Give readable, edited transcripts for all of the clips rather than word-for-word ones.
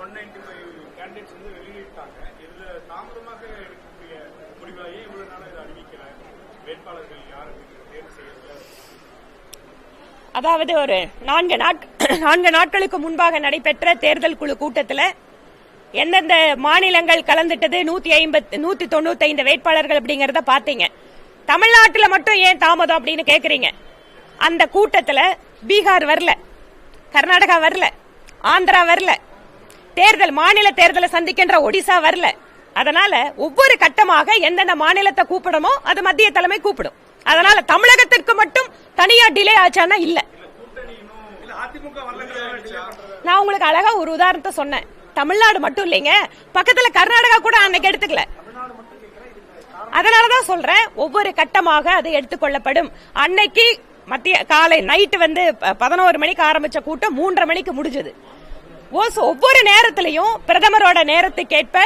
195 candidates வந்து வெளியிட்டாங்க. இதுல தாமதமாக எடுக்கக்கூடிய முடிவாக இவ்வளவு நாள் இதை அறிவிக்கல, வேட்பாளர்கள் யார் தேர்வு செய்யல. அதாவது ஒரு 4 நாட்களுக்கு முன்பாக நடைபெற்ற தேர்தல் குழு கூட்டத்தில் எந்தெந்த மாநிலங்கள் கலந்துட்டது 195 வேட்பாளர்கள் அப்படிங்கறத பாத்தீங்க. தமிழ்நாட்டில் மட்டும் ஏன் தாமதம் அப்படின்னு கேக்குறீங்க. அந்த கூட்டத்தில் பீகார் வரல, கர்நாடகா வரல, ஆந்திரா வரல, மாநில தேர்தலை சந்திக்கின்ற ஒடிசா வரல. அதனால ஒவ்வொரு கட்டமாக எந்தெந்த மாநிலத்தை கூப்பிடமோ அது மத்திய தலைமை கூப்பிடும். அதனால தமிழகத்திற்கு மட்டும் தனியா டிலே ஆச்சானா இல்ல. நான் உங்களுக்கு அழகா ஒரு உதாரணத்தை சொன்னேன். தமிழ்நாடு மட்டும் இல்லைங்க, பக்கத்துல கர்நாடகா கூட அன்னைக்கு எடுத்துக்கல. அதனாலதான் சொல்றேன், ஒவ்வொரு கட்டமாக அது எடுத்துக்கொள்ளப்படும். அன்னைக்கு மத்திய காலை நைட்டு 11 மணிக்கு ஆரம்பிச்ச கூட்டம் 3:30 மணிக்கு முடிஞ்சது. ஒவ்வொரு நேரத்திலையும் பிரதமரோட நேரத்துக்கேற்ப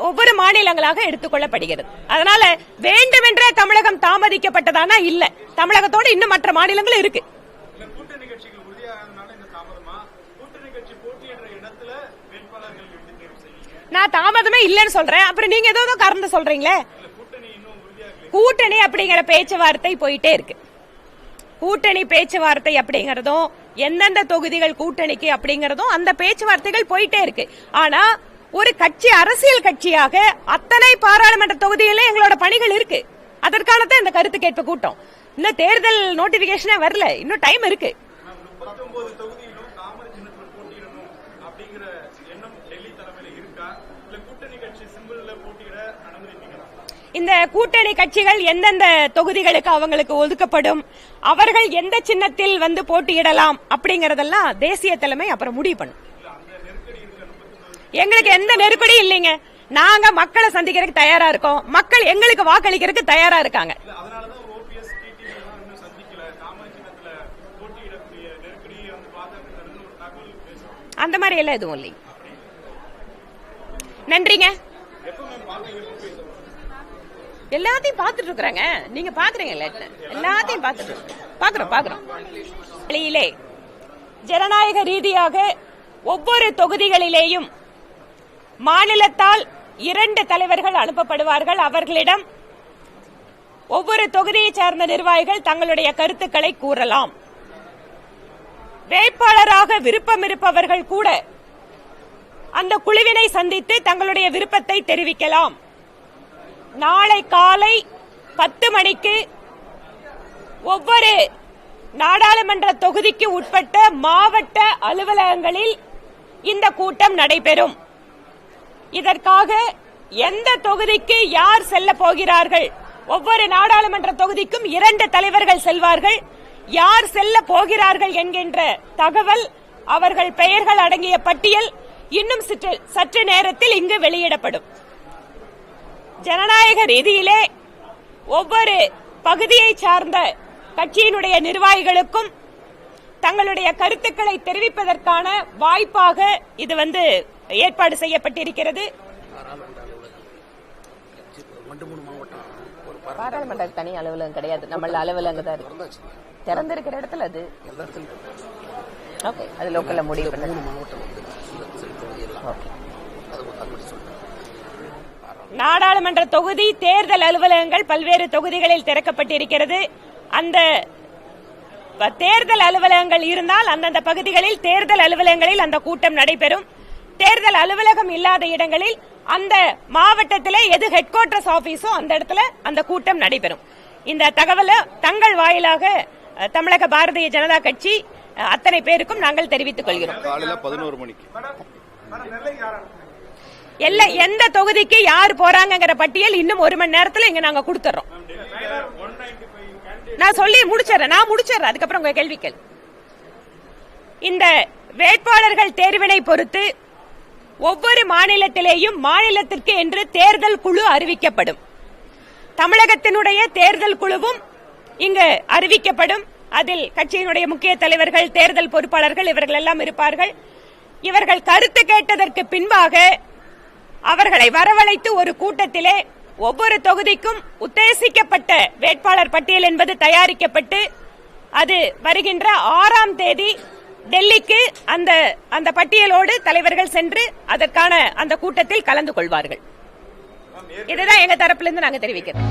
ஒவ்வொரு மாநிலங்களாக எடுத்துக்கொள்ளப்படுகிறது. அதனால வேண்டுமென்றே தமிழகம் தாமதிக்கப்பட்டதானா இல்ல, தமிழகத்தோடு இன்னும் மற்ற மாநிலங்கள் இருக்கு. நான் தாமதமே இல்லன்னு சொல்றேன், அப்புறம் நீங்க ஏதோ காரணம் சொல்றீங்களே. கூட்டணி அப்படிங்கிற பேச்சுவார்த்தை போயிட்டே இருக்கு. கூட்டணி பேச்சுவார்த்தை அப்படிங்கறதும் எந்தெந்த தொகுதிகள் கூட்டணிக்கு அப்படிங்கறதும் அந்த பேச்சுவார்த்தைகள் போயிட்டே இருக்கு. ஆனா ஒரு கட்சி, அரசியல் கட்சியாக அத்தனை பாராளுமன்ற தொகுதிகளில் எங்களோட பணிகள் இருக்கு. அதற்கானதான் இந்த கருத்து கேட்பு கூட்டம். இன்னும் தேர்தல் நோட்டிபிகேஷனே வரல, இன்னும் டைம் இருக்கு. இந்த கூட்டணி கட்சிகள் எந்தெந்த தொகுதிகளுக்கு அவங்களுக்கு ஒதுக்கப்படும், அவர்கள் எந்த சின்னத்தில் போட்டியிடலாம் அப்படிங்கறதெல்லாம் தேசிய தலைமை அப்புறம் முடிவு பண்ணும். எங்களுக்கு எந்த நெருக்கடியும் இல்லைங்க. நாங்க மக்களை சந்திக்கிறதுக்கு தயாரா இருக்கோம், மக்கள் எங்களுக்கு வாக்களிக்கிறதுக்கு தயாரா இருக்காங்க. அந்த மாதிரி எல்லாம் எதுவும் இல்லை. நன்றிங்க. எல்லாத்தையும் பாத்துட்டு இருக்கிறாங்க, நீங்க பாக்குறீங்க, எல்லாத்தையும் பாக்குறோம். வெளியிலே ஜனநாயக ரீதியாக ஒவ்வொரு தொகுதிகளிலேயும் மாநிலத்தால் 2 தலைவர்கள் அனுப்பப்படுவார்கள். அவர்களிடம் ஒவ்வொரு தொகுதியை சார்ந்த நிர்வாகிகள் தங்களுடைய கருத்துக்களை கூறலாம். வேட்பாளராக விருப்பம் இருப்பவர்கள் கூட அந்த குழுவினை சந்தித்து தங்களுடைய விருப்பத்தை தெரிவிக்கலாம். நாளை காலை 10 மணிக்கு ஒவ்வொரு நாடாளுமன்ற தொகுதிக்கு உட்பட்ட மாவட்ட அலுவலகங்களில் இந்த கூட்டம் நடைபெறும். இதற்காக எந்த தொகுதிக்கு யார் செல்ல போகிறார்கள், ஒவ்வொரு நாடாளுமன்ற தொகுதிக்கும் 2 தலைவர்கள் செல்வார்கள். யார் செல்ல போகிறார்கள் என்கின்ற தகவல், அவர்கள் பெயர்கள் அடங்கிய பட்டியல் இன்னும் சற்று நேரத்தில் இங்கு வெளியிடப்படும். ஜனநாயக ரீதியிலே ஒவ்வொரு பகுதியை சார்ந்த கட்சியினுடைய நிர்வாகிகளுக்கும் தங்களுடைய கருத்துக்களை தெரிவிப்பதற்கான வாய்ப்பாக இது ஏற்பாடு செய்யப்பட்டிருக்கிறது. பாராளுமன்ற தனி அலுவலகம் கிடையாது, நம்ம அலுவலகம் தான் இருக்கு. திறந்திருக்கிற இடத்துல அது அது லோக்கல்ல முடிவு பண்ண. நாடாளுமன்ற தொகுதி தேர்தல் அலுவலகங்கள் பல்வேறு தொகுதிகளில் திறக்கப்பட்டிருக்கிறது. அந்த தேர்தல் அலுவலகங்கள் இருந்தால் அந்தந்த பகுதிகளில் தேர்தல் அலுவலகங்களில் அந்த கூட்டம் நடைபெறும். தேர்தல் அலுவலகம் இல்லாத இடங்களில் அந்த மாவட்டத்திலே எது ஹெட் குவார்டர்ஸ் ஆபீஸோ அந்த இடத்துல அந்த கூட்டம் நடைபெறும். இந்த தகவலை தங்கள் வாயிலாக தமிழக பாரதிய ஜனதா கட்சி அத்தனை பேருக்கும் நாங்கள் தெரிவித்துக் கொள்கிறோம். எந்த தொகுதிக்கு யார் போறாங்கிற பட்டியல் இன்னும் 1 மணி நேரத்தில் இங்க நாங்க கொடுத்துறோம். நான் சொல்லி முடிச்சிடறேன், அதுக்கப்புறம் உங்க கேள்விகள். இந்த வேட்பாளர்கள் தேர்வினை பொறுத்து ஒவ்வொரு மாநிலத்திலேயும் மாநிலத்திற்கு என்று தேர்தல் குழு அறிவிக்கப்படும். தமிழகத்தினுடைய தேர்தல் குழுவும் இங்கு அறிவிக்கப்படும். அதில் கட்சியினுடைய முக்கிய தலைவர்கள், தேர்தல் பொறுப்பாளர்கள் இவர்கள் எல்லாம் இருப்பார்கள். இவர்கள் கருத்து கேட்டதற்கு பின்பாக அவர்களை வரவழைத்து ஒரு கூட்டத்திலே ஒவ்வொரு தொகுதிக்கும் உத்தேசிக்கப்பட்ட வேட்பாளர் பட்டியல் என்பது தயாரிக்கப்பட்டு அது வருகின்ற 6ஆம் தேதி டெல்லிக்கு அந்த பட்டியலோடு தலைவர்கள் சென்று அதற்கான அந்த கூட்டத்தில் கலந்து கொள்வார்கள். இதுதான் எங்க தரப்பிலிருந்து நாங்க தெரிவிக்கிறோம்.